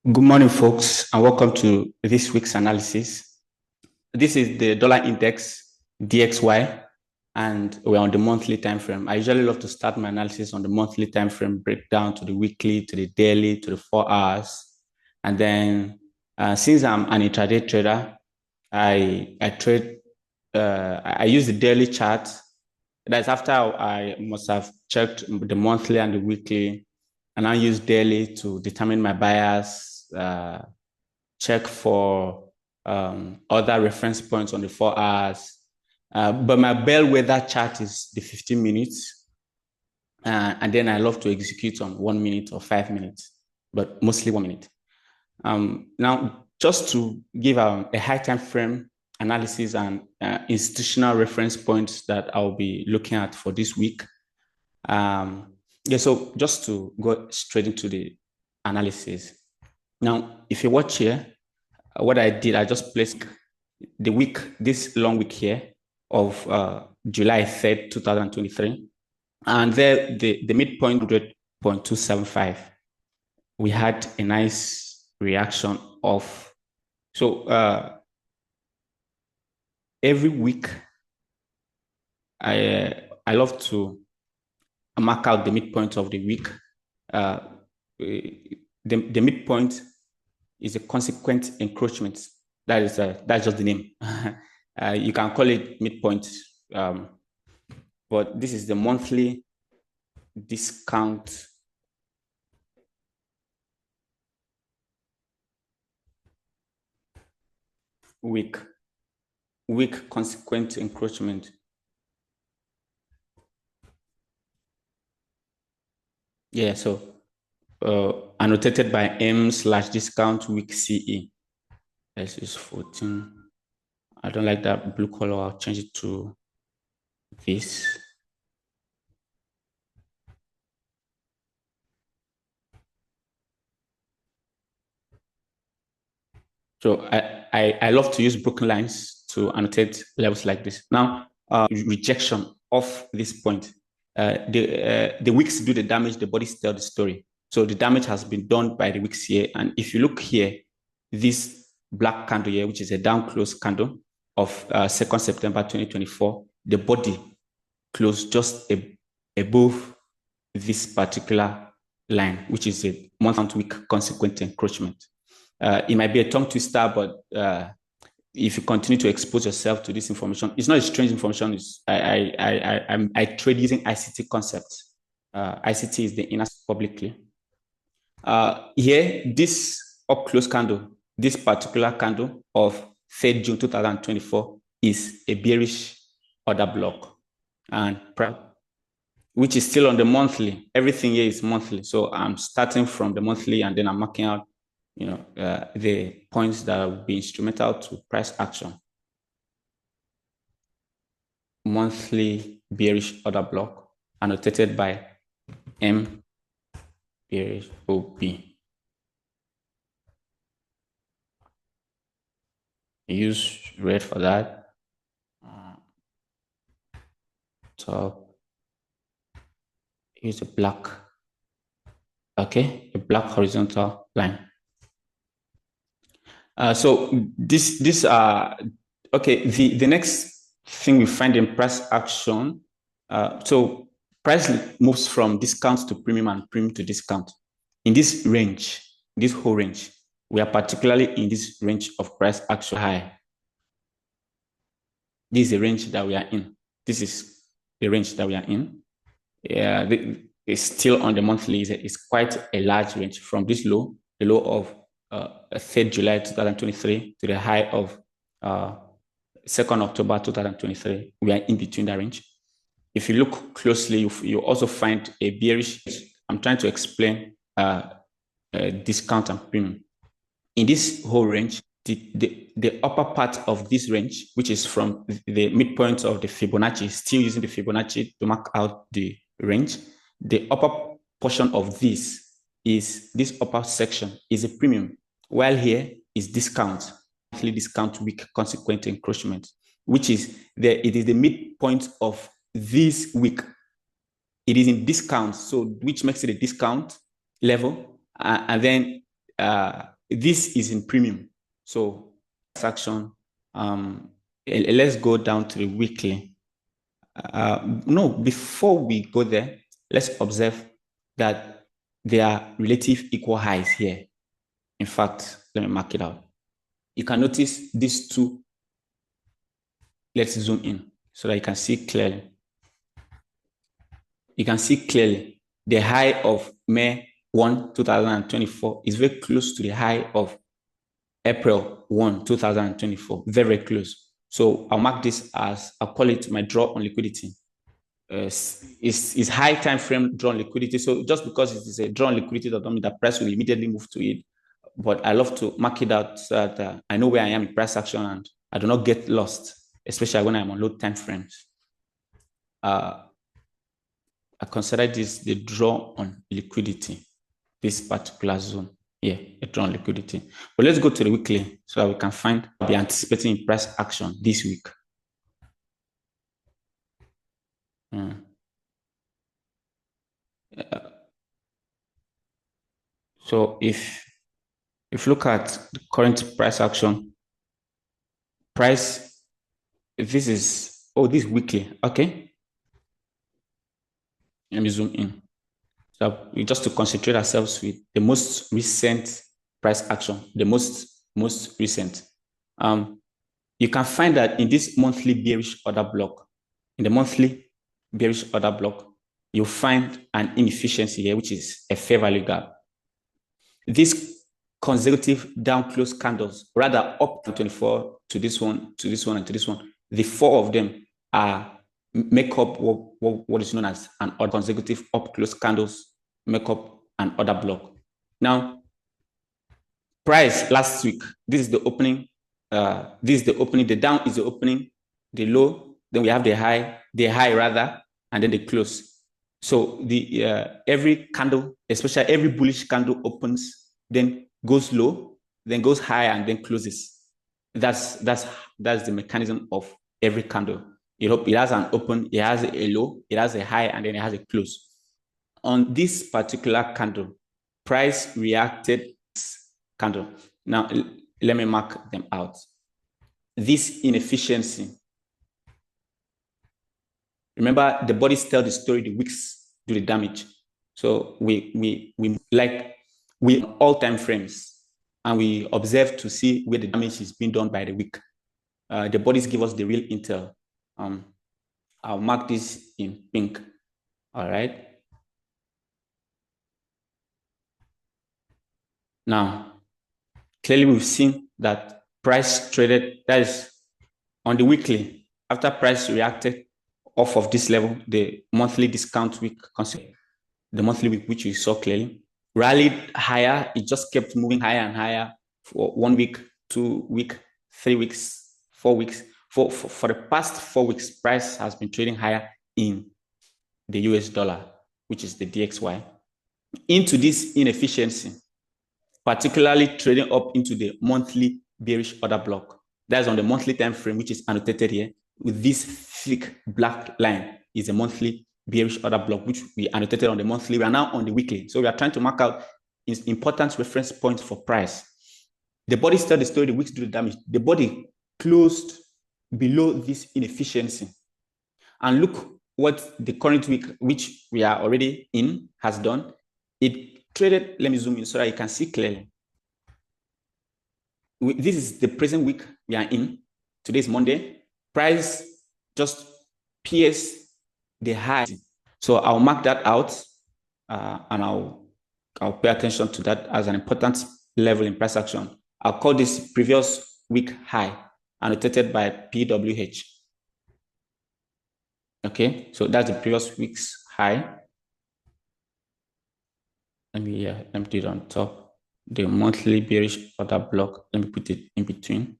Good morning, folks, and welcome to this week's analysis. This is the dollar index, DXY, and we're on the monthly time frame. I usually love to start my analysis on the monthly time frame, break down to the weekly, to the daily, to the 4 hours. And then since I'm an intraday trader, I use the daily chart. That's after I must have checked the monthly and the weekly, and I use daily to determine my bias, check for other reference points on the 4 hours. But my bellwether chart is the 15 minutes. And then I love to execute on 1 minute or 5 minutes, but mostly 1 minute. Now, just to give a high time frame analysis and institutional reference points that I'll be looking at for this week. So just to go straight into the analysis. Now, if you watch here, what I did, I just placed the week, this long week here of July 3rd, 2023. And there, the midpoint 100.275. We had a nice reaction of, so every week, I love to mark out the midpoint of the week. The midpoint is a consequent encroachment. That's just the name. You can call it midpoint, but this is the monthly discount week consequent encroachment. Yeah, so annotated by M/discount week CE. Let's use 14. I don't like that blue color. I'll change it to this. So I love to use broken lines to annotate levels like this. Now, rejection of this point. The wicks do the damage, the bodies tell the story. So the damage has been done by the wicks here. And if you look here, this black candle here, which is a down close candle of 2nd September 2024, the body closed just above this particular line, which is a month-week consequent encroachment. It might be a tongue twister, but if you continue to expose yourself to this information, it's not a strange information. I trade using ICT concepts. ICT is the inner publicly. Here, this up close candle, this particular candle of 3rd June 2024 is a bearish order block, and which is still on the monthly. Everything here is monthly. So I'm starting from the monthly and then I'm marking out the points that will be instrumental to price action. Monthly bearish order block annotated by M bearish OP. Use red for that. Top. Use a black. Okay, a black horizontal line. So okay, the next thing we find in price action, so price moves from discount to premium and premium to discount. In this range, this whole range, we are particularly in this range of price action high. This is the range that we are in. This is the range that we are in. Yeah, it's still on the monthly. It's quite a large range from this low, the low of 3rd July 2023 to the high of 2nd October 2023. We are in between that range. If you look closely, you also find a bearish. I'm trying to explain discount and premium. In this whole range, the upper part of this range, which is from the midpoint of the Fibonacci, still using the Fibonacci to mark out the range, the upper portion of this upper section is a premium, while here is discount, monthly discount week consequent encroachment, which is it is the midpoint of this week. It is in discount, so which makes it a discount level, and then this is in premium. So action, let's go down to the weekly. No, before we go there, let's observe that there are relative equal highs here. In fact, let me mark it out. You can notice these two. Let's zoom in so that you can see clearly. You can see clearly the high of May 1, 2024 is very close to the high of April 1, 2024, very close. So I'll mark this as, I'll call it my draw on liquidity. It's high time frame draw on liquidity. So just because it is a draw on liquidity doesn't mean that price will immediately move to it. But I love to mark it out so that I know where I am in price action and I do not get lost, especially when I'm on low time frames. I consider this the draw on liquidity, this particular zone. Yeah, a draw on liquidity. But let's go to the weekly so that we can find, be anticipating price action this week. So if you look at the current price action, price, this is, this weekly, okay. Let me zoom in. So just to concentrate ourselves with the most recent price action, the most recent. You can find that in this monthly bearish order block, in the monthly bearish order block, you'll find an inefficiency here, which is a fair value gap. These consecutive down close candles, rather up to 24 to this one, to this one, and to this one, the four of them make up what is known as an odd consecutive up close candles, make up an order block. Now, price last week, this is the opening, the down is the opening, the low, then we have the high rather, and then the close. So the every candle, especially every bullish candle opens, then goes low, then goes high, and then closes. That's the mechanism of every candle. It has an open, it has a low, it has a high, and then it has a close. On this particular candle, price reacted candle. Now, let me mark them out. This inefficiency. Remember, the bodies tell the story, the wicks do the damage. So we all time frames, and we observe to see where the damage is being done by the wick. The bodies give us the real intel. I'll mark this in pink. All right. Now, clearly we've seen that price traded, that is on the weekly, after price reacted off of this level, the monthly discount week, the monthly week, which you saw clearly, rallied higher. It just kept moving higher and higher for 1 week, 2 weeks, 3 weeks, 4 weeks. For the past 4 weeks, price has been trading higher in the US dollar, which is the DXY, into this inefficiency, particularly trading up into the monthly bearish order block. That's on the monthly time frame, which is annotated here with this thick black line is a monthly bearish order block, which we annotated on the monthly. We are now on the weekly. So we are trying to mark out important reference points for price. The body tell the story, the wicks do the damage. The body closed below this inefficiency. And look what the current week, which we are already in, has done. It traded, let me zoom in so that you can see clearly. This is the present week we are in. Today is Monday. Price just pierced the high. So I'll mark that out and I'll pay attention to that as an important level in price action. I'll call this previous week high, annotated by PWH. Okay, so that's the previous week's high. Let me put it on top. The monthly bearish order block, let me put it in between.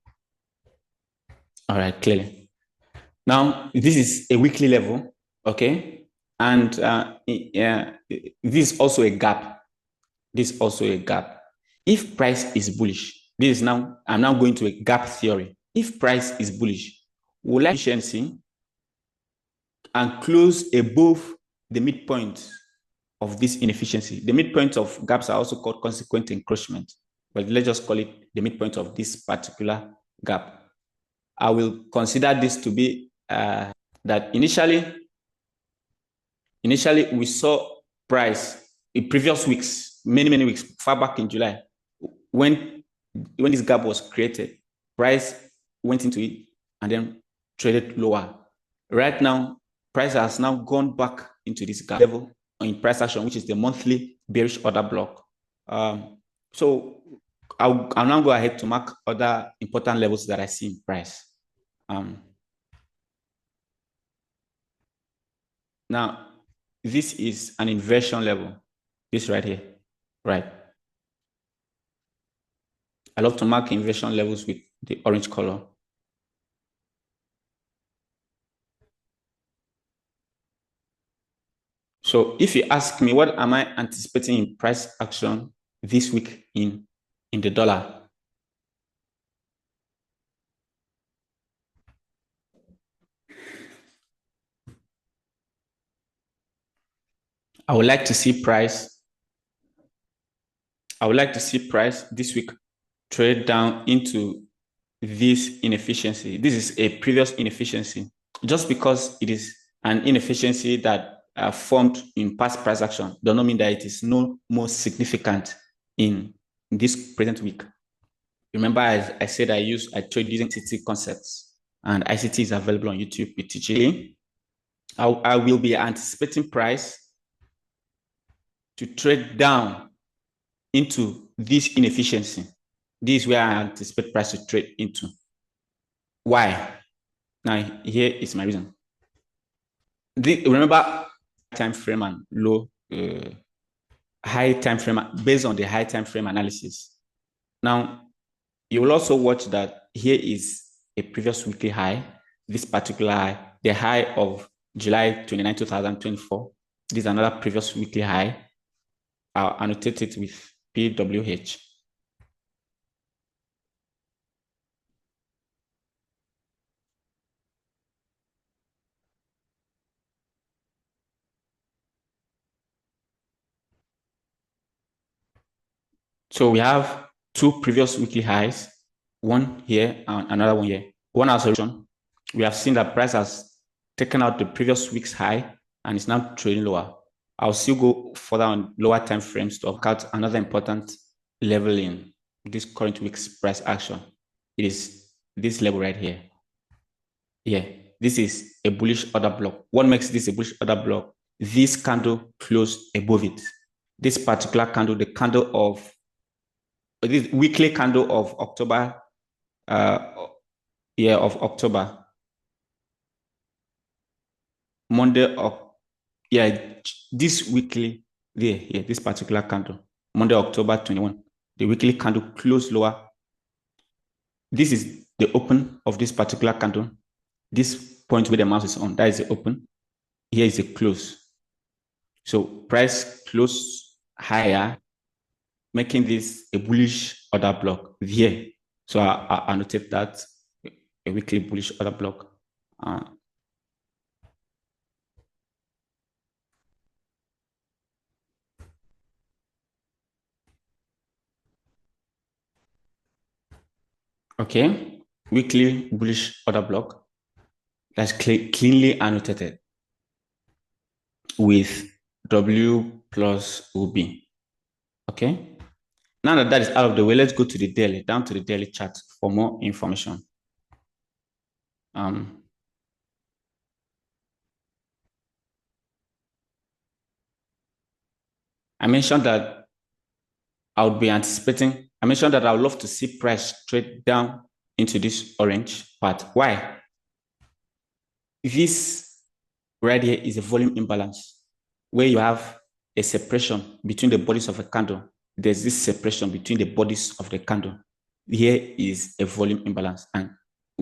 All right, clearly. Now, this is a weekly level, okay? And this is also a gap. This is also a gap. If price is bullish, I'm now going to a gap theory. If price is bullish, will efficiency and close above the midpoint of this inefficiency. The midpoint of gaps are also called consequent encroachment. but let's just call it the midpoint of this particular gap. I will consider this to be that initially we saw price in previous weeks, many weeks, far back in July, when this gap was created, price went into it and then traded lower. Right now, price has now gone back into this gap level in price action, which is the monthly bearish order block. So I'll now go ahead to mark other important levels that I see in price. Now, this is an inversion level, this right here, right? I love to mark inversion levels with the orange color. So if you ask me, what am I anticipating in price action this week in the dollar? I would like to see price this week trade down into this inefficiency. This is a previous inefficiency. Just because it is an inefficiency that formed in past price action does not mean that it is no more significant in this present week. Remember, I said I trade using ICT concepts, and ICT is available on YouTube. We teach it. I will be anticipating price to trade down into this inefficiency. This is where I anticipate price to trade into. Why? Now, here is my reason. Remember, time frame and low, high time frame, based on the high time frame analysis. Now, you will also watch that here is a previous weekly high, this particular high, the high of July 29, 2024. This is another previous weekly high. I'll annotate it with PWH. So we have two previous weekly highs, one here and another one here. One observation, we have seen that price has taken out the previous week's high and is now trading lower. I'll still go further on lower time frames to work out another important level in this current week's price action. It is this level right here. Yeah, this is a bullish order block. What makes this a bullish order block? This candle closed above it. This particular candle, the candle of this weekly candle of October, of October, Monday of, this weekly, this particular candle, Monday, October 21, the weekly candle closed lower. This is the open of this particular candle. This point where the mouse is on, that is the open. Here is the close. So price close higher, making this a bullish order block here. So I annotate that a weekly bullish order block. Okay, weekly bullish order block. That's cleanly annotated with W plus OB. Okay. Now that is out of the way, let's go to the daily, down to the daily chart for more information. I mentioned that I would love to see price trade down into this orange part. Why? This right here is a volume imbalance where you have a separation between the bodies of a candle. There's this separation between the bodies of the candle. Here is a volume imbalance. And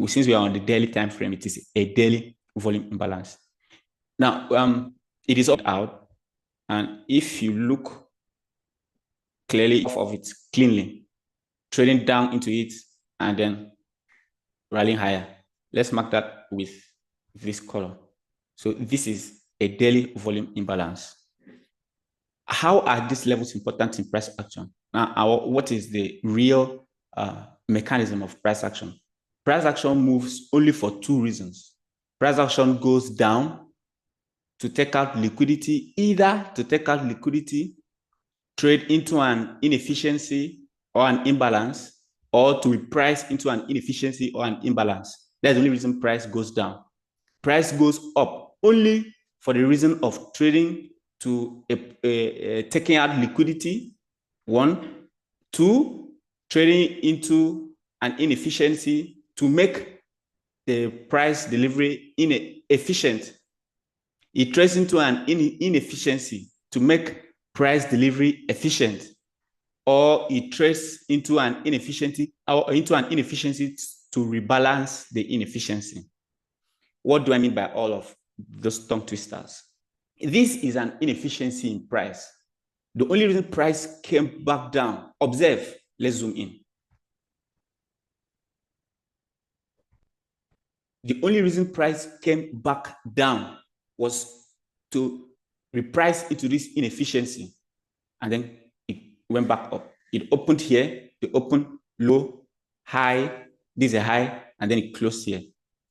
since we are on the daily time frame, it is a daily volume imbalance. Now, it is out. And if you look clearly off of it, cleanly, trading down into it and then rallying higher. Let's mark that with this color. So this is a daily volume imbalance. How are these levels important in price action? Now, what is the real mechanism of price action? Price action moves only for two reasons. Price action goes down to take out liquidity, either to take out liquidity, trade into an inefficiency or an imbalance, or to reprice into an inefficiency or an imbalance. That's the only reason price goes down. Price goes up only for the reason of trading to taking out liquidity, one. Two, trading into an inefficiency to make the price delivery inefficient. It trades into an inefficiency to make price delivery efficient, or it trades into an inefficiency to rebalance the inefficiency. What do I mean by all of those tongue twisters? This is an inefficiency in price. The only reason price came back down, observe, let's zoom in. The only reason price came back down was to reprice into this inefficiency, and then it went back up. It opened here, it opened low, high, this is a high, and then it closed here.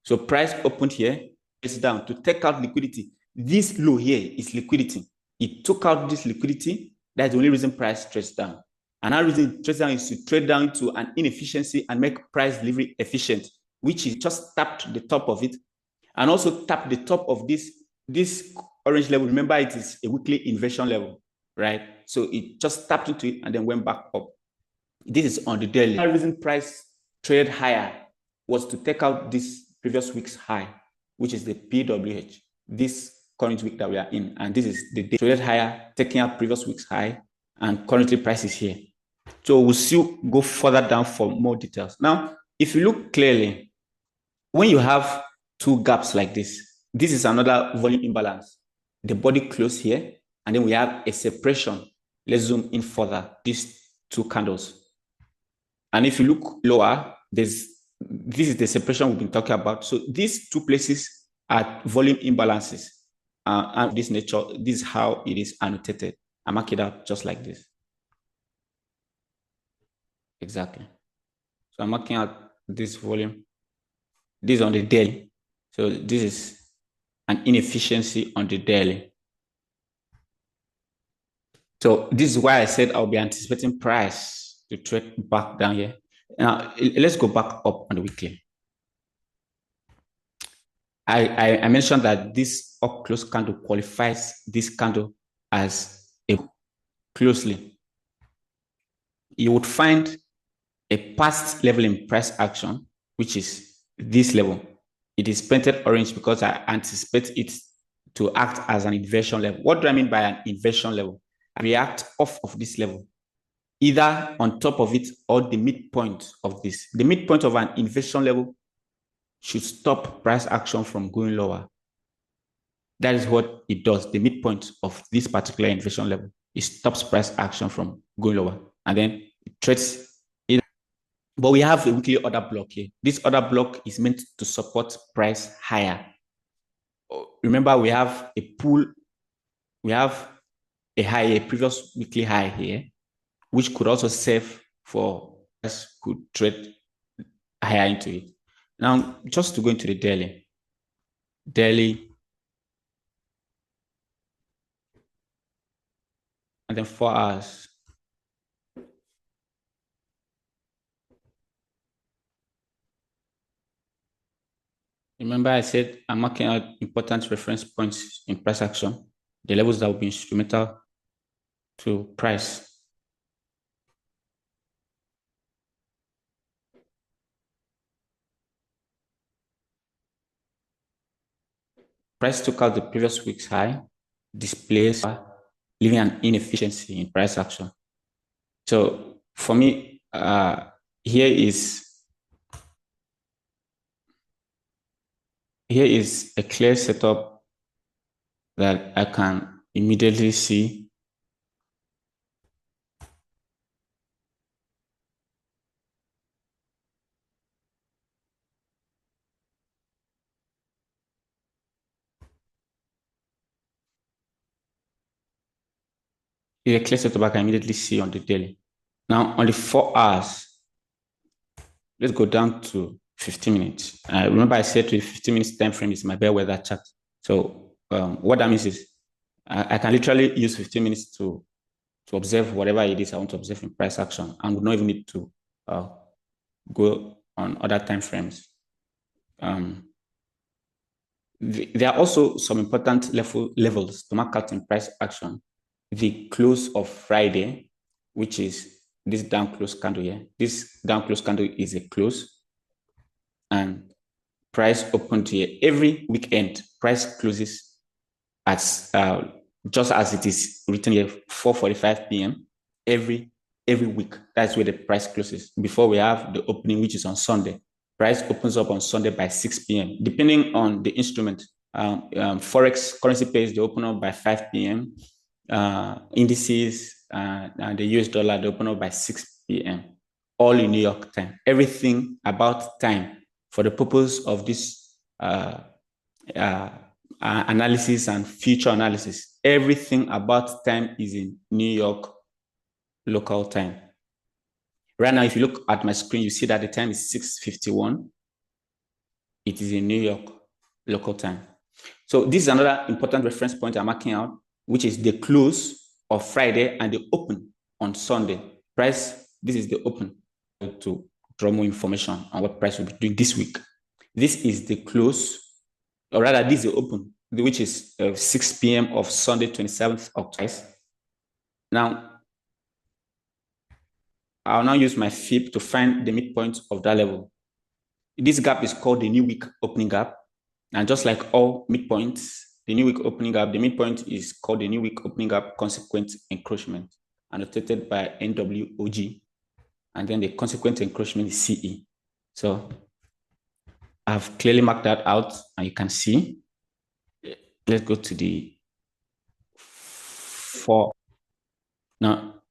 So price opened here, it's down to take out liquidity. This low here is liquidity. It took out this liquidity. That's the only reason price trades down. Another reason it trades down is to trade down to an inefficiency and make price delivery efficient, which is just tapped the top of it, and also tap the top of this orange level. Remember, it is a weekly inversion level, right? So it just tapped into it and then went back up. This is on the daily. The reason price traded higher was to take out this previous week's high, which is the PWH, this current week that we are in. And this is the day traded higher, taking out previous week's high, and currently price is here. So we'll still go further down for more details. Now, if you look clearly, when you have two gaps like this is another volume imbalance. The body closed here, and then we have a separation. Let's zoom in further, these two candles. And if you look lower, this is the separation we've been talking about. So these two places are volume imbalances. And this nature, this is how it is annotated. I mark it out just like this. Exactly. So I'm marking out this volume. This is on the daily. So this is an inefficiency on the daily. So this is why I said I'll be anticipating price to trade back down here. Now let's go back up on the weekly. I mentioned that this up close candle qualifies this candle as a closely. You would find a past level in price action, which is this level. It is painted orange because I anticipate it to act as an inversion level. What do I mean by an inversion level? I react off of this level, either on top of it or the midpoint of this. The midpoint of an inversion level should stop price action from going lower. That is what it does. The midpoint of this particular inversion level, it stops price action from going lower, and then it trades it. But we have a weekly order block here. This order block is meant to support price higher. Remember, we have a pull, we have a high, a previous weekly high here, which could also serve for us could trade higher into it. Now, just to go into the daily, and then 4 hours. Remember, I said I'm marking out important reference points in price action, the levels that will be instrumental to price. Price took out the previous week's high, displays, leaving an inefficiency in price action. So for me, here is a clear setup that I can immediately see. A clear setup I can immediately see on the daily. Now on the 4 hours, let's go down to 15 minutes. Remember I said to the 15 minutes time frame is my bellwether chart. So what that means is I can literally use 15 minutes to observe whatever it is I want to observe in price action and would not even need to go on other time frames. There are also some important levels to mark out in price action. The close of Friday, which is this down close candle here. This down close candle is a close, and price opened here. Every weekend, price closes at just as it is written here, 4:45 p.m. every week. That's where the price closes. Before we have the opening, which is on Sunday. Price opens up on Sunday by 6 p.m. Depending on the instrument, Forex currency pairs, they open up by 5 p.m. Indices and the US dollar, they open up by 6 p.m. All in New York time. Everything about time for the purpose of this analysis and future analysis. Everything about time is in New York local time. Right now, if you look at my screen, you see that the time is 6:51. It is in New York local time. So this is another important reference point I'm marking out, which is the close of Friday and the open on Sunday. Price, this is the open to draw more information on what price will be doing this week. This is the close, or rather this is the open, which is 6 p.m. of Sunday, 27th October. Now, I'll now use my FIB to find the midpoint of that level. This gap is called the new week opening gap. And just like all midpoints, the new week opening gap, the midpoint is called the new week opening gap consequent encroachment, annotated by NWOG. And then the consequent encroachment is CE. So I've clearly marked that out, and you can see. Let's go to the 4. Now,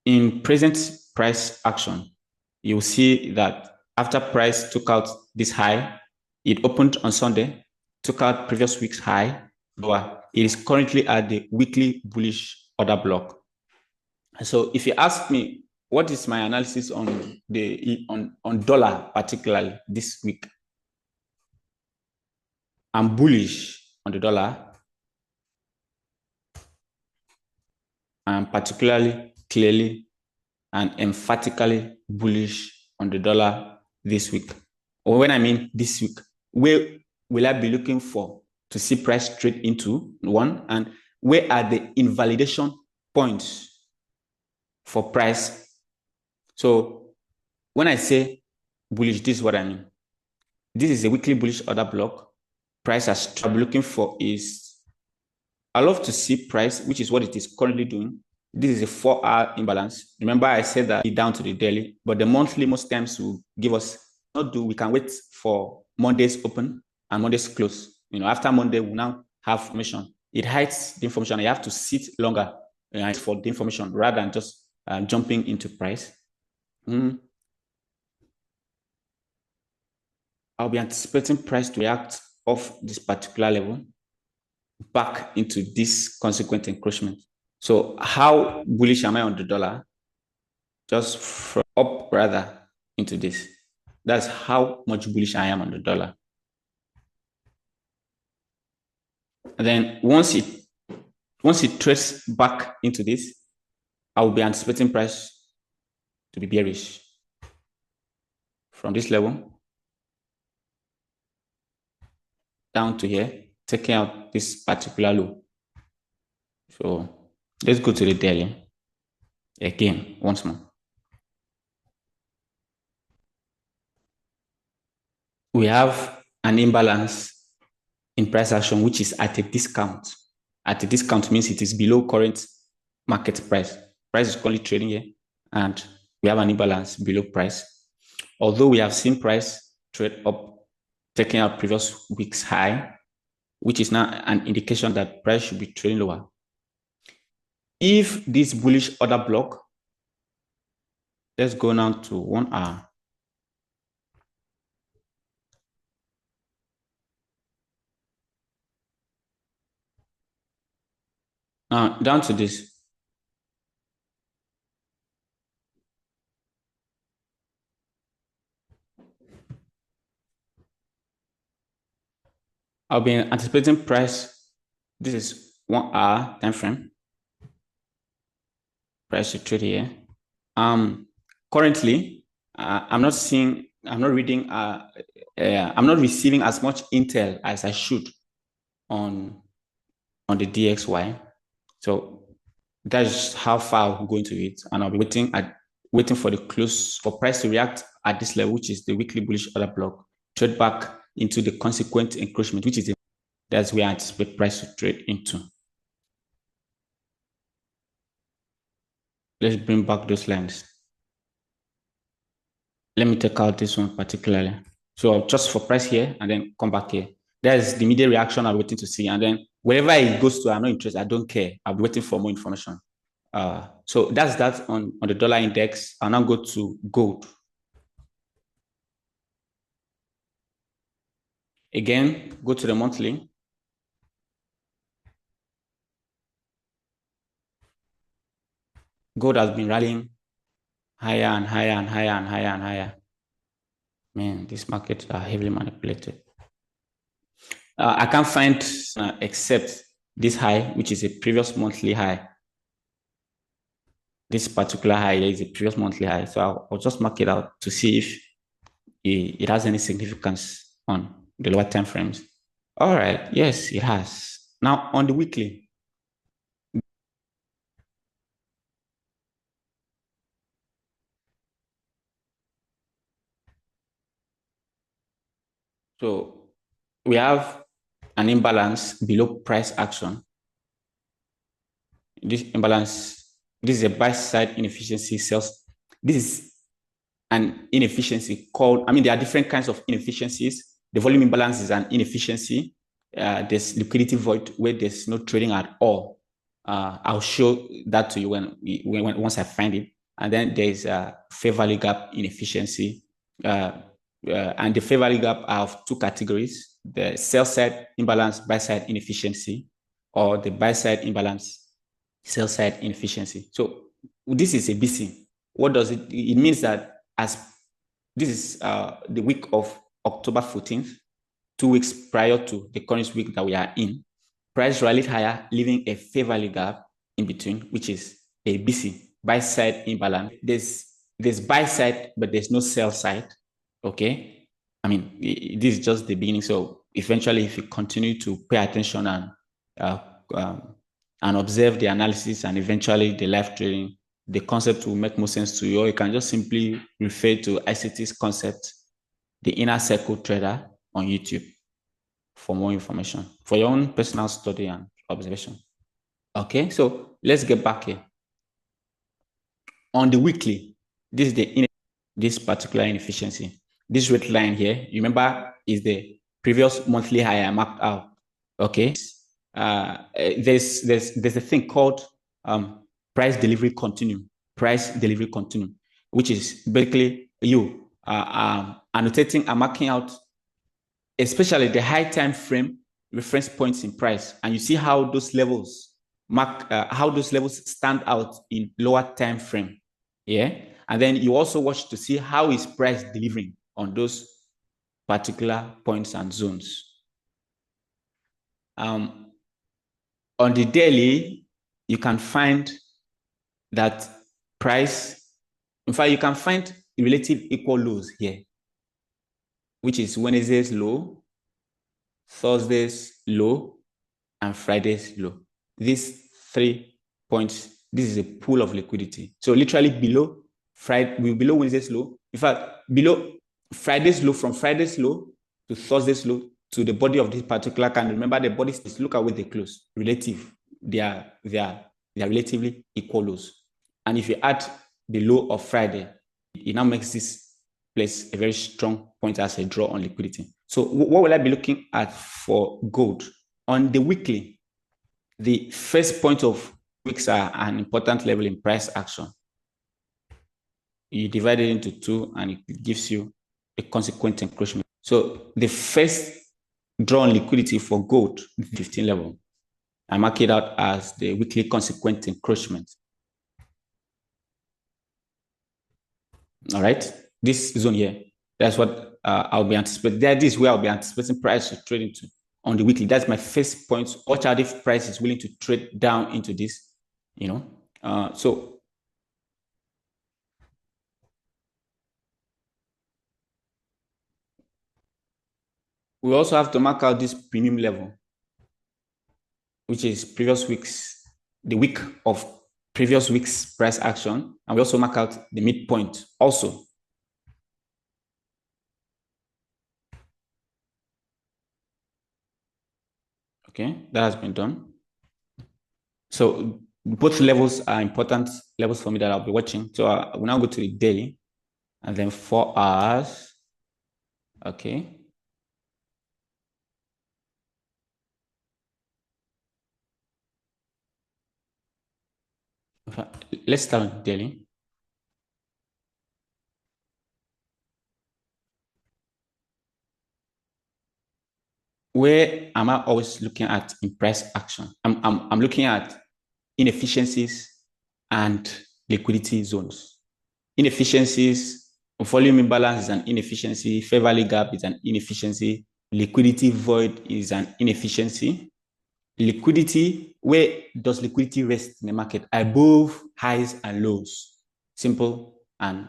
in present price action, you'll see that after price took out this high, it opened on Sunday, took out previous week's high, lower. It is currently at the weekly bullish order block. So if you ask me, what is my analysis on the on dollar, particularly this week? I'm bullish on the dollar. I'm particularly clearly and emphatically bullish on the dollar this week. Or when I mean this week, where will I be looking for to see price trade into? One, and where are the invalidation points for price? So when I say bullish, this is what I mean. This is a weekly bullish order block. Price as I'm looking for is, I love to see price, which is what it is currently doing. This is a 4-hour imbalance. Remember, I said that it's down to the daily, but the monthly most times will give us, we can wait for Monday's open and Monday's close. After Monday, we now have information. It hides the information. You have to sit longer for the information rather than just jumping into price. I'll be anticipating price to react off this particular level back into this consequent encroachment. So how bullish am I on the dollar? Just from up rather into this. That's how much bullish I am on the dollar. And then once it trades back into this, I will be anticipating price to be bearish from this level down to here, taking out this particular low. So let's go to the daily again once more. We have an imbalance in price action, which is at a discount. At a discount means it is below current market price. Price is currently trading here, and we have an imbalance below price. Although we have seen price trade up, taking out previous week's high, which is now an indication that price should be trading lower. If this bullish order block, let's go now to 1 hour. Now down to this. I'll be anticipating price. This is 1 hour time frame. Price to trade here. Currently, I'm not reading, I'm not receiving as much intel as I should on the DXY. So that's how far I'll go into it, and I'll be waiting for the close for price to react at this level, which is the weekly bullish order block, trade back into the consequent encroachment, which is that's where I anticipate price to trade into. Let's bring back those lines. Let me take out this one particularly. So just for price here and then come back here. There's the immediate reaction I'm waiting to see. And then wherever it goes to, I'm not interested. I don't care. I'll be waiting for more information. So that's that on the dollar index. I'll now go to gold. Again, go to the monthly. Gold has been rallying higher and higher and higher and higher and higher. Man, these markets are heavily manipulated. I can't find except this high, which is a previous monthly high. This particular high is a previous monthly high. So I'll just mark it out to see if it has any significance on the lower time frames. All right. Yes, it has. Now on the weekly. So we have an imbalance below price action. This imbalance, this is a buy side inefficiency sales. This is an inefficiency called, there are different kinds of inefficiencies. The volume imbalance is an inefficiency. There's liquidity void where there's no trading at all. I'll show that to you once I find it. And then there's a fair value gap inefficiency. And the fair value gap have two categories: the sell side imbalance, buy side inefficiency, or the buy side imbalance, sell side inefficiency. So this is a BC. What does it? It means that as this is the week of October 14th, 2 weeks prior to the current week that we are in, price rallied higher, leaving a fair value gap in between, which is a BC, buy side imbalance. There's buy side, but there's no sell side. Okay. This is just the beginning. So eventually, if you continue to pay attention and observe the analysis and eventually the live trading, the concept will make more sense to you. Or you can just simply refer to ICT's concept, the Inner Circle Trader, on YouTube for more information, for your own personal study and observation. Okay, so let's get back here. On the weekly, this is this particular inefficiency. This red line here, you remember, is the previous monthly high I marked out. Okay, there's a thing called price delivery continuum. Price delivery continuum, which is basically you annotating and marking out, especially the high time frame reference points in price, and you see how those levels stand out in lower time frame. Yeah, and then you also watch to see how is price delivering on those particular points and zones. On the daily, you can find that price, in fact, you can find relative equal lows here, which is Wednesday's low, Thursday's low, and Friday's low. These 3 points, this is a pool of liquidity. So literally below Wednesday's low, in fact, below Friday's low, from Friday's low to Thursday's low to the body of this particular candle. Remember, the bodies, look at where they close. Relative, they are relatively equal lows. And if you add the low of Friday, it now makes this place a very strong point as a draw on liquidity. So what will I be looking at for gold? On the weekly, the first point of weeks are an important level in price action. You divide it into 2 and it gives you a consequent encroachment. So the first draw on liquidity for gold, 15 level, I mark it out as the weekly consequent encroachment. All right, this zone here, that's what I'll be anticipating. This is where I'll be anticipating price to trade into. on the weekly. That's my first point. Watch out if price is willing to trade down into this, so we also have to mark out this premium level, which is previous week's, the week of previous week's price action. And we also mark out the midpoint also. Okay, that has been done. So both levels are important levels for me that I'll be watching. So I will now go to the daily and then 4 hours. Okay. Let's start with daily. Where am I always looking at in price action? I'm looking at inefficiencies and liquidity zones. Inefficiencies, volume imbalance is an inefficiency, fair value gap is an inefficiency, liquidity void is an inefficiency. Liquidity, where does liquidity rest in the market? Above highs and lows. Simple, and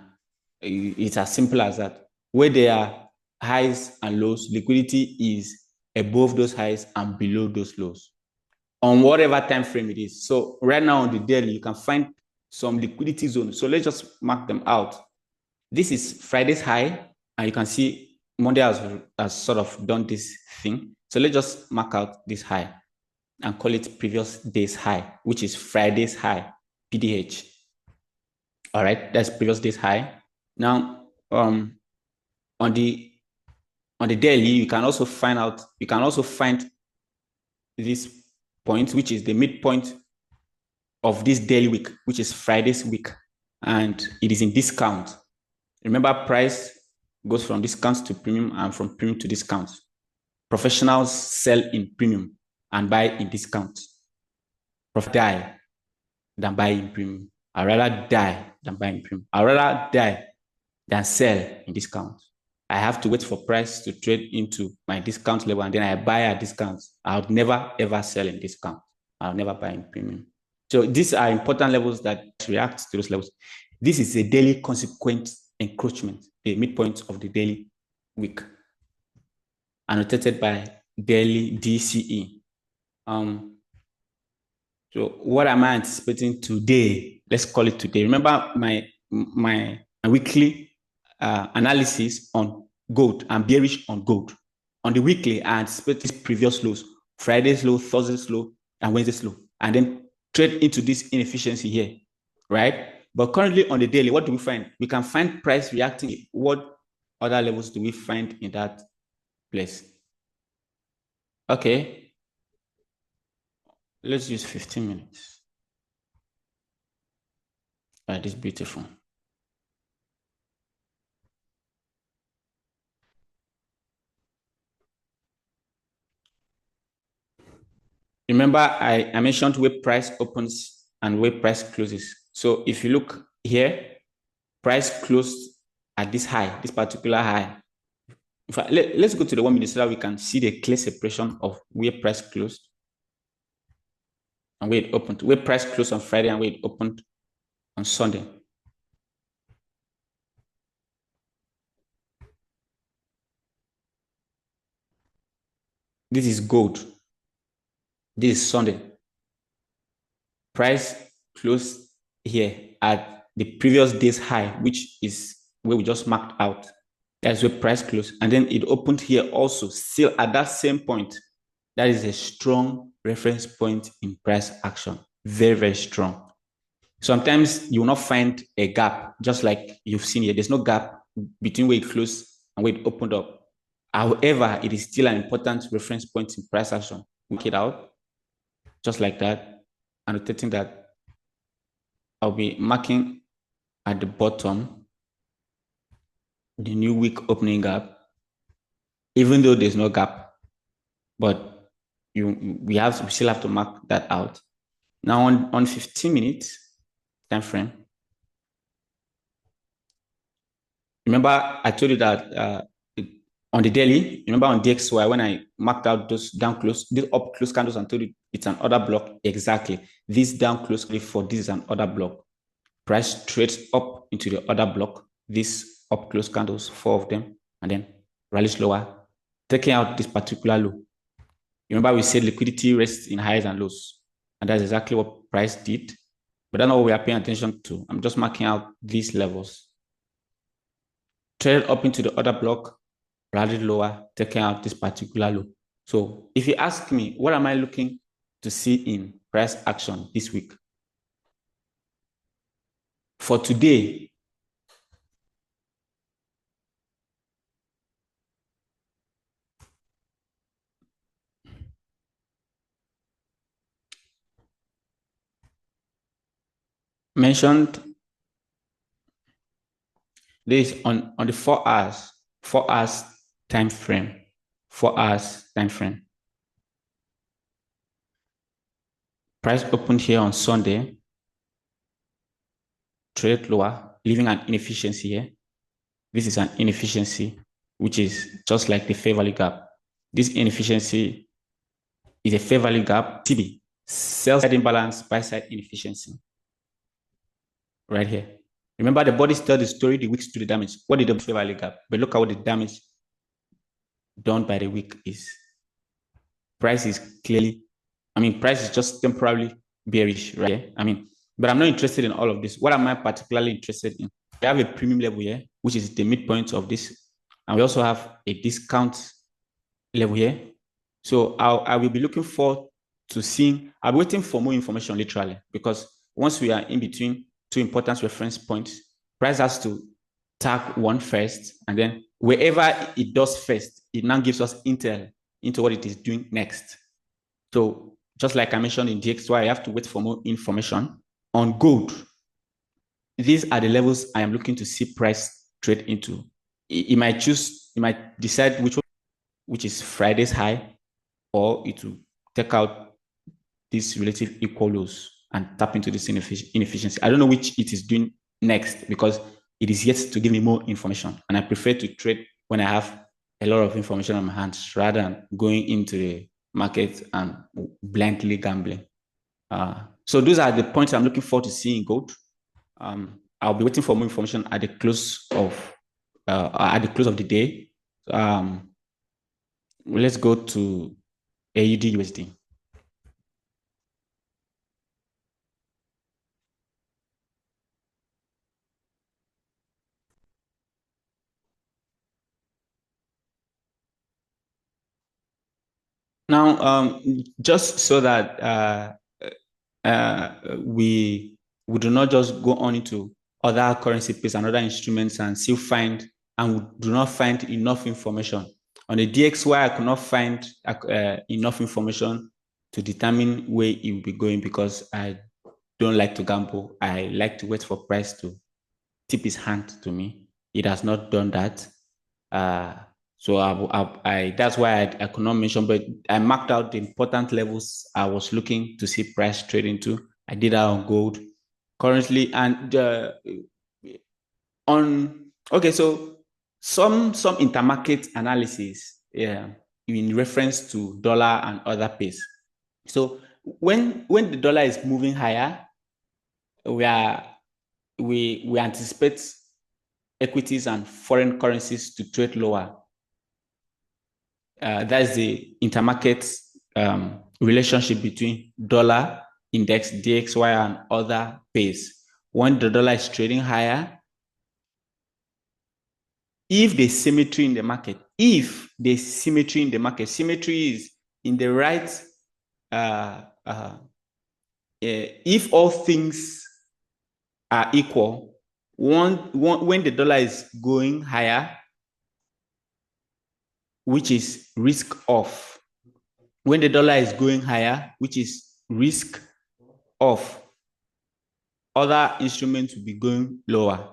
it's as simple as that. Where there are highs and lows, liquidity is above those highs and below those lows on whatever time frame it is. So right now on the daily, you can find some liquidity zones. So let's just mark them out. This is Friday's high, and you can see Monday has sort of done this thing. So let's just mark out this high and call it previous day's high, which is Friday's high, PDH. All right, that's previous day's high. Now, on the daily, you can also find this point, which is the midpoint of this daily week, which is Friday's week, and it is in discount. Remember, price goes from discounts to premium and from premium to discount. Professionals sell in premium and buy in discount. Profit die than buy in premium. I'd rather die than buy in premium. I'd rather die than sell in discount. I have to wait for price to trade into my discount level, and then I buy at discount. I would never ever sell in discount. I'll never buy in premium. So these are important levels that react to those levels. This is a daily consequent encroachment, the midpoint of the daily week, annotated by daily DCE. So what am I anticipating today? Let's call it today. Remember my weekly analysis on gold. I'm bearish on gold. On the weekly, I anticipate these previous lows: Friday's low, Thursday's low, and Wednesday's low, and then trade into this inefficiency here, right? But currently on the daily, what do we find? We can find price reacting. What other levels do we find in that place? Okay, let's use 15 minutes. That is beautiful. Remember, I mentioned where price opens and where price closes. So if you look here, price closed at this high, this particular high. In fact, let's go to the 1 minute so that we can see the clear separation of where price closed and where it opened, where price closed on Friday and where it opened on Sunday. This is gold. This is Sunday. Price closed here at the previous day's high, which is where we just marked out. That's where price closed. And then it opened here also, still at that same point. That is a strong reference point in price action. Very, very strong. Sometimes you will not find a gap, just like you've seen here. There's no gap between where it closed and where it opened up. However, it is still an important reference point in price action. Work it out, just like that, annotating that. I'll be marking at the bottom the new week opening gap, even though there's no gap, but we still have to mark that out. Now on 15 minutes time frame, remember I told you that On the daily, remember on DXY, when I marked out those down close, these up close candles and told you it's an order block, exactly. This down close for this is an order block. Price trades up into the order block, these up close candles, 4 of them, and then rallies lower, taking out this particular low. Remember we said liquidity rests in highs and lows, and that's exactly what price did. But that's not what we are paying attention to. I'm just marking out these levels. Traded up into the order block, rallied lower, taking out this particular low. So if you ask me, what am I looking to see in price action this week? For today, mentioned this on the 4 hours time frame, 4 hours time frame. Price opened here on Sunday, traded lower, leaving an inefficiency here. This is an inefficiency, which is just like the fair value gap. This inefficiency is a fair value gap, TB, sell side imbalance, buy side inefficiency. Right here. Remember, the body tells the story, the wicks do the damage. What did the fair value gap? But look at what the damage done by the wick is. Price is clearly, price is just temporarily bearish, right? But I'm not interested in all of this. What am I particularly interested in? We have a premium level here, which is the midpoint of this. And we also have a discount level here. So I will be looking forward to seeing, I'm waiting for more information literally, because once we are in between 2 important reference points, price has to tag one first, and then wherever it does first, it now gives us intel into what it is doing next. So just like I mentioned in DXY, I have to wait for more information. On gold, these are the levels I am looking to see price trade into. It might decide which is Friday's high, or it will take out these relative equal lows and tap into this inefficiency. I don't know which it is doing next, because it is yet to give me more information. And I prefer to trade when I have a lot of information on my hands, rather than going into the market and blindly gambling. So those are the points I'm looking forward to seeing gold. I'll be waiting for more information at the close of the day. Let's go to AUDUSD. Now, just so that we do not just go on into other currency pairs and other instruments and still find, and we do not find enough information. On the DXY, I could not find enough information to determine where it will be going, because I don't like to gamble. I like to wait for price to tip his hand to me. It has not done that. So that's why I could not mention, but I marked out the important levels I was looking to see price trade into. I did that on gold currently, and so some intermarket analysis, in reference to dollar and other pairs. So when the dollar is moving higher, we anticipate equities and foreign currencies to trade lower. That's the intermarket relationship between dollar index, DXY, and other pairs. When the dollar is trading higher, if there's symmetry in the market, symmetry is in the right, if all things are equal, when the dollar is going higher, which is risk off. When the dollar is going higher, which is risk off, other instruments will be going lower.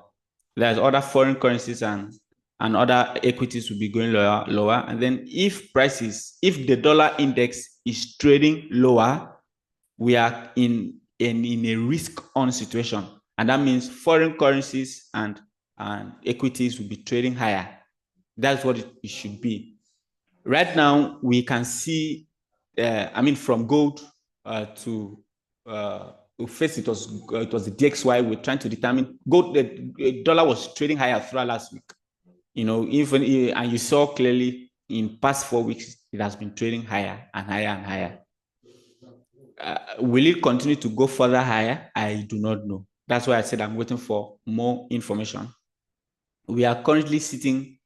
There's other foreign currencies and other equities will be going lower. And then if the dollar index is trading lower, we are in a risk on situation. And that means foreign currencies and equities will be trading higher. That's what it should be. Right now, we can see, from gold to first it was the DXY. We're trying to determine gold. The dollar was trading higher throughout last week. Even and you saw clearly in past 4 weeks it has been trading higher and higher and higher. Will it continue to go further higher? I do not know. That's why I said I'm waiting for more information. We are currently sitting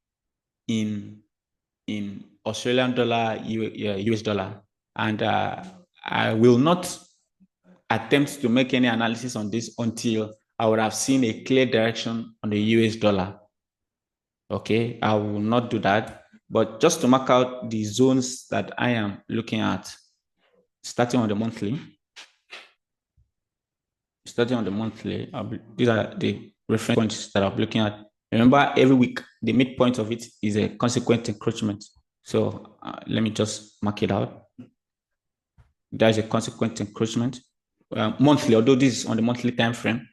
in Australian dollar, US dollar, and I will not attempt to make any analysis on this until I would have seen a clear direction on the US dollar. Okay, I will not do that, but just to mark out the zones that I am looking at, starting on the monthly. These are the reference points that I'm looking at. Remember, every week, the midpoint of it is a consequent encroachment. So let me just mark it out. There's a consequent encroachment. Monthly, although this is on the monthly time frame.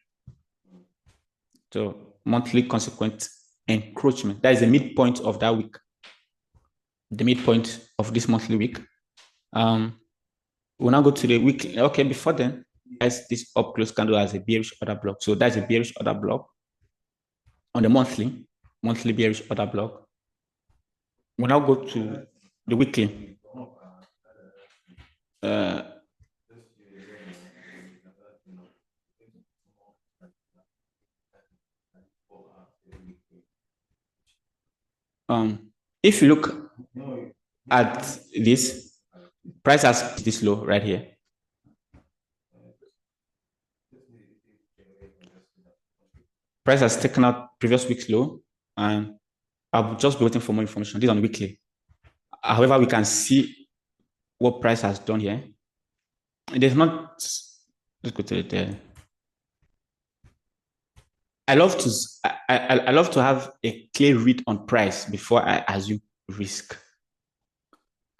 So monthly consequent encroachment. That is the midpoint of that week. The midpoint of this monthly week. We'll now go to the weekly. Okay, before then, as this up close candle as a bearish order block. So that's a bearish order block on the monthly bearish order block. We'll now go to the weekly. If you look at this, price has this low right here. Price has taken out previous week's low, and I'll just be waiting for more information. This is on the weekly. However, we can see what price has done here. There's not. Let's go to it there. I love to have a clear read on price before I assume risk.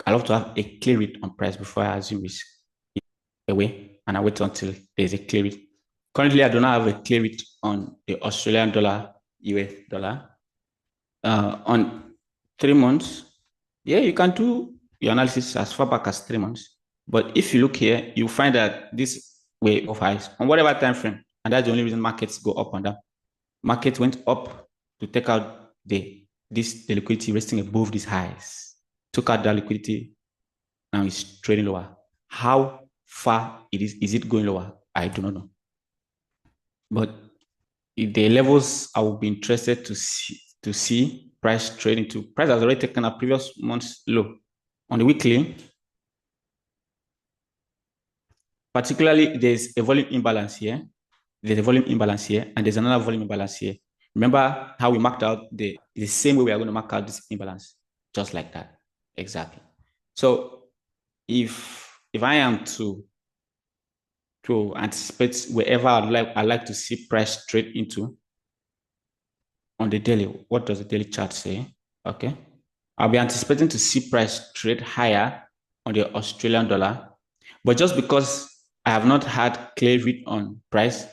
I love to have a clear read on price before I assume risk away, and I wait until there's a clear read. Currently, I do not have a clear read on the Australian dollar, US dollar. On 3 months, yeah, you can do your analysis as far back as 3 months. But if you look here, you find that this way of highs on whatever time frame, and that's the only reason markets go up and down. Market went up to take out the liquidity resting above these highs. Took out that liquidity, now it's trading lower. How far is it going lower? I do not know. But the levels I would be interested to see price trading to. Price has already taken a previous month's low. On the weekly, particularly, there's a volume imbalance here. There's a volume imbalance here, and there's another volume imbalance here. Remember how we marked out the same way we are going to mark out this imbalance, just like that. Exactly. So if I am to anticipate wherever I like to see price trade into on the daily, what does the daily chart say? Okay. I'll be anticipating to see price trade higher on the Australian dollar, but just because I have not had clear read on price,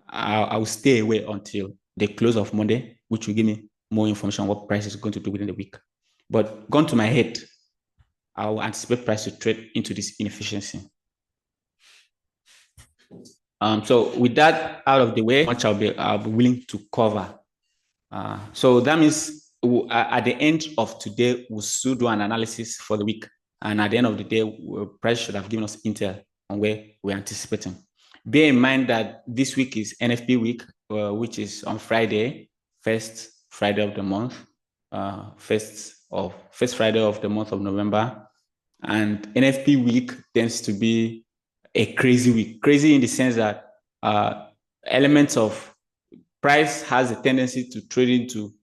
I will stay away until the close of Monday, which will give me more information on what price is going to do within the week. But gone to my head, I will anticipate price to trade into this inefficiency. So with that out of the way, much I'll be willing to cover. So that means at the end of today, we'll still do an analysis for the week. And at the end of the day, price should have given us intel on where we're anticipating. Bear in mind that this week is NFP week, which is on Friday, first Friday of the month, first Friday of the month of November. And NFP week tends to be a crazy week. Crazy in the sense that elements of price has a tendency to trade into,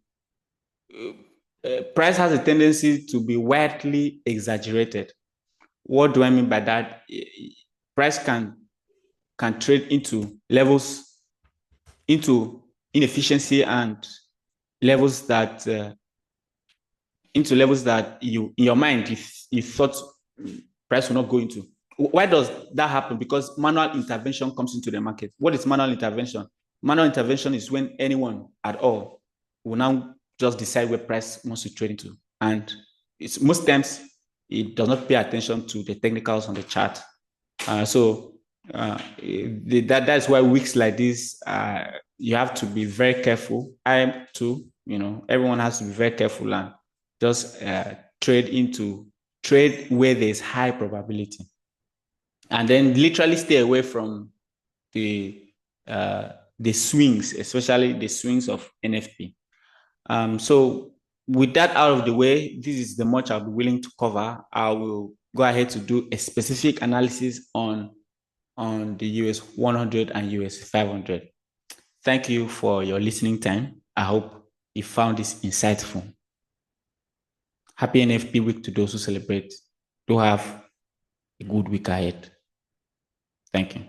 price has a tendency to be widely exaggerated. What do I mean by that? Price can trade into levels, into inefficiency and levels that, into levels that you, in your mind, you thought price will not go into. Why does that happen? Because manual intervention comes into the market. What is manual intervention? Manual intervention is when anyone at all will now just decide where price wants to trade into. And it's most times it does not pay attention to the technicals on the chart. That's why weeks like this, you have to be very careful. I am too, everyone has to be very careful and just trade where there's high probability. And then literally stay away from the swings, especially the swings of NFP. So with that out of the way, this is the much I'll be willing to cover. I will go ahead to do a specific analysis on the US 100 and US 500. Thank you for your listening time. I hope you found this insightful. Happy NFP week to those who celebrate. Do have a good week ahead. Thank you.